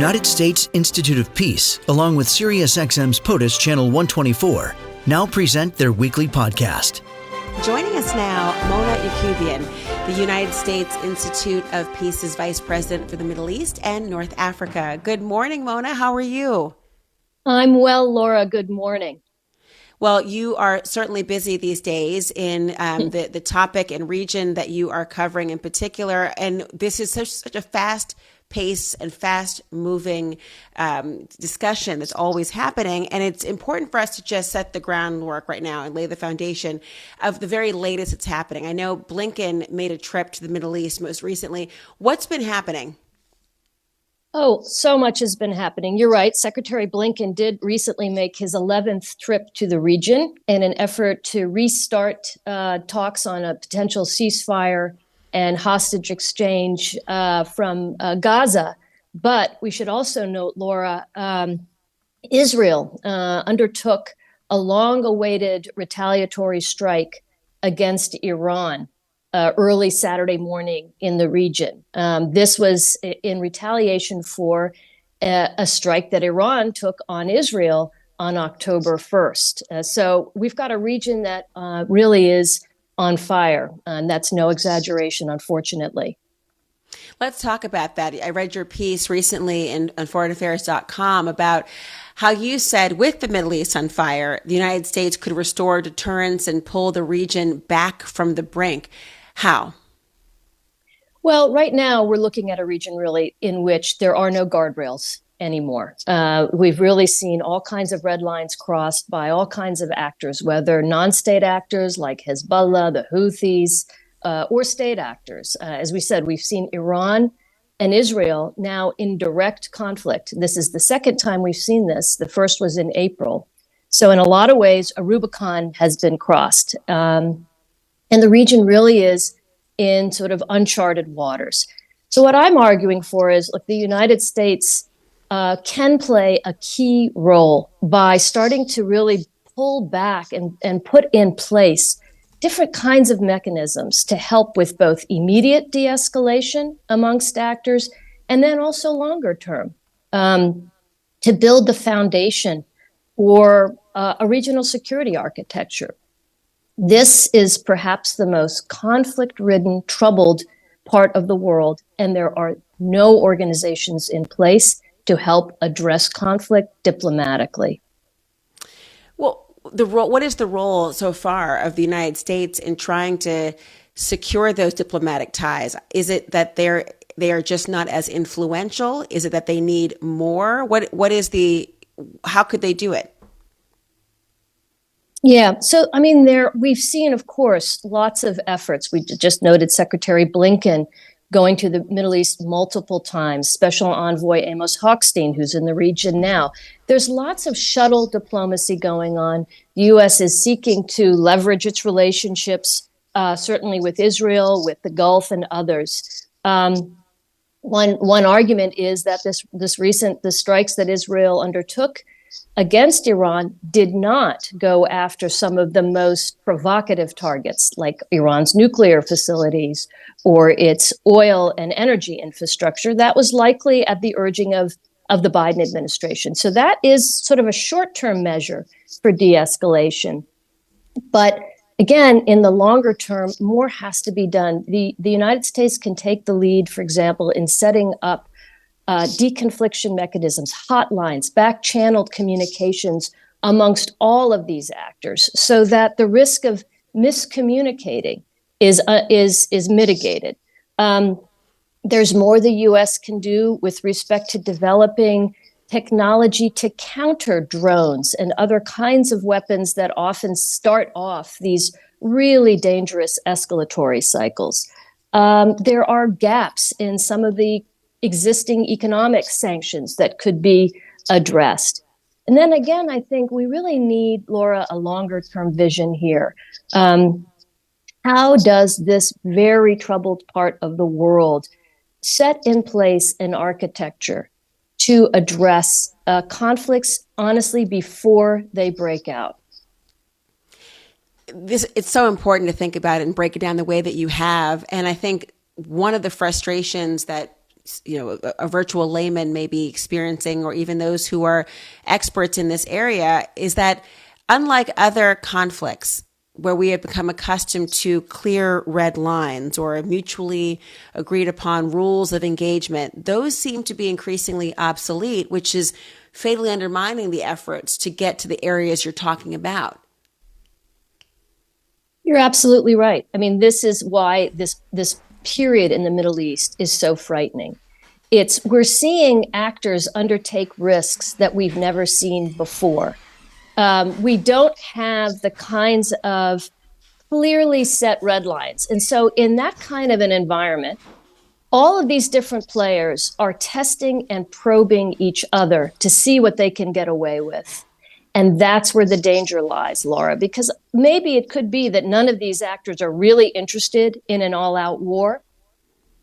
United States Institute of Peace, along with SiriusXM's POTUS Channel 124, now present their weekly podcast. Joining us now, Mona Yacoubian, the United States Institute of Peace's Vice President for the Middle East and North Africa. Good morning, Mona. How are you? I'm well, Laura. Good morning. Well, you are certainly busy these days in the topic and region that you are covering in particular. And this is such a fast pace and fast moving discussion that's always happening. And it's important for us to just set the groundwork right now and lay the foundation of the very latest that's happening. I know Blinken made a trip to the Middle East most recently. What's been happening? Oh, so much has been happening. You're right. Secretary Blinken did recently make his 11th trip to the region in an effort to restart talks on a potential ceasefire and hostage exchange from Gaza. But we should also note, Laura, Israel undertook a long-awaited retaliatory strike against Iran early Saturday morning in the region. This was in retaliation for a strike that Iran took on Israel on October 1st. So we've got a region that really is on fire, and that's no exaggeration, unfortunately. Let's talk about that. I read your piece recently on foreignaffairs.com about how you said with the Middle East on fire, the United States could restore deterrence and pull the region back from the brink. How? Well, right now we're looking at a region really in which there are no guardrails anymore. We've really seen all kinds of red lines crossed by all kinds of actors, whether non-state actors like Hezbollah, the Houthis, or state actors. As we said, we've seen Iran and Israel now in direct conflict. This is the second time we've seen this. The first was in April. So in a lot of ways, a Rubicon has been crossed. And the region really is in sort of uncharted waters. So what I'm arguing for is, look, the United States can play a key role by starting to really pull back and put in place different kinds of mechanisms to help with both immediate de-escalation amongst actors and then also longer term to build the foundation for a regional security architecture. This is perhaps the most conflict-ridden, troubled part of the world, and there are no organizations in place to help address conflict diplomatically. Well, what is the role so far of the United States in trying to secure those diplomatic ties? Is it that they are just not as influential? Is it that they need more? How could they do it? Yeah. So, I mean, we've seen, of course, lots of efforts. We just noted Secretary Blinken going to the Middle East multiple times, Special Envoy Amos Hochstein, who's in the region now. There's lots of shuttle diplomacy going on. The U.S. is seeking to leverage its relationships, certainly with Israel, with the Gulf and others. One argument is that the strikes that Israel undertook against Iran did not go after some of the most provocative targets, like Iran's nuclear facilities or its oil and energy infrastructure. That was likely at the urging of the Biden administration. So that is sort of a short-term measure for de-escalation. But again, in the longer term, more has to be done. The United States can take the lead, for example, in setting up deconfliction mechanisms, hotlines, back-channeled communications amongst all of these actors, so that the risk of miscommunicating is mitigated. There's more the U.S. can do with respect to developing technology to counter drones and other kinds of weapons that often start off these really dangerous escalatory cycles. There are gaps in some of the existing economic sanctions that could be addressed. And then again, I think we really need, Laura, a longer term vision here. How does this very troubled part of the world set in place an architecture to address conflicts, honestly, before they break out? It's so important to think about it and break it down the way that you have. And I think one of the frustrations that a virtual layman may be experiencing, or even those who are experts in this area, is that unlike other conflicts where we have become accustomed to clear red lines or mutually agreed upon rules of engagement, those seem to be increasingly obsolete, which is fatally undermining the efforts to get to the areas you're talking about. You're absolutely right. I mean, this is why this period in the Middle East is so frightening. We're seeing actors undertake risks that we've never seen before. We don't have the kinds of clearly set red lines. And so in that kind of an environment, all of these different players are testing and probing each other to see what they can get away with. And that's where the danger lies, Laura, because maybe it could be that none of these actors are really interested in an all-out war.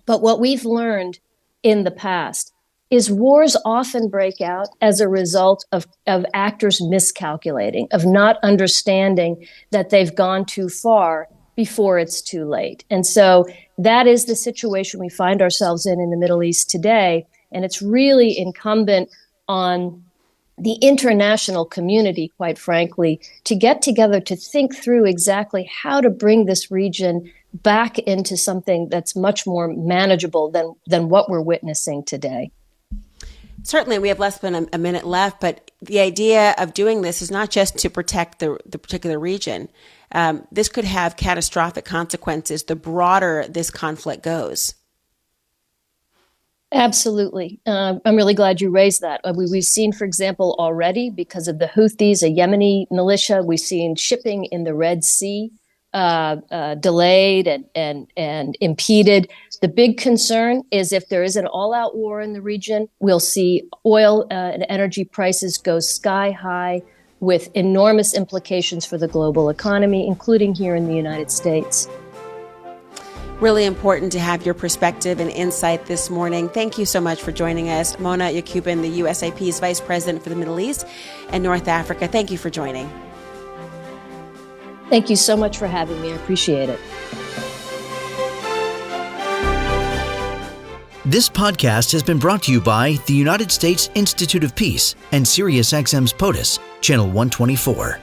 But what we've learned in the past is wars often break out as a result of actors miscalculating, of not understanding that they've gone too far before it's too late. And so that is the situation we find ourselves in the Middle East today. And it's really incumbent on the international community, quite frankly, to get together to think through exactly how to bring this region back into something that's much more manageable than what we're witnessing today. Certainly, we have less than a minute left, but the idea of doing this is not just to protect the particular region. This could have catastrophic consequences the broader this conflict goes. Absolutely. I'm really glad you raised that. We've seen, for example, already, because of the Houthis, a Yemeni militia, we've seen shipping in the Red Sea delayed and impeded. The big concern is if there is an all-out war in the region, we'll see oil and energy prices go sky high with enormous implications for the global economy, including here in the United States. Really important to have your perspective and insight this morning. Thank you so much for joining us. Mona Yacoubian, the USIP's Vice President for the Middle East and North Africa. Thank you for joining. Thank you so much for having me. I appreciate it. This podcast has been brought to you by the United States Institute of Peace and SiriusXM's POTUS, Channel 124.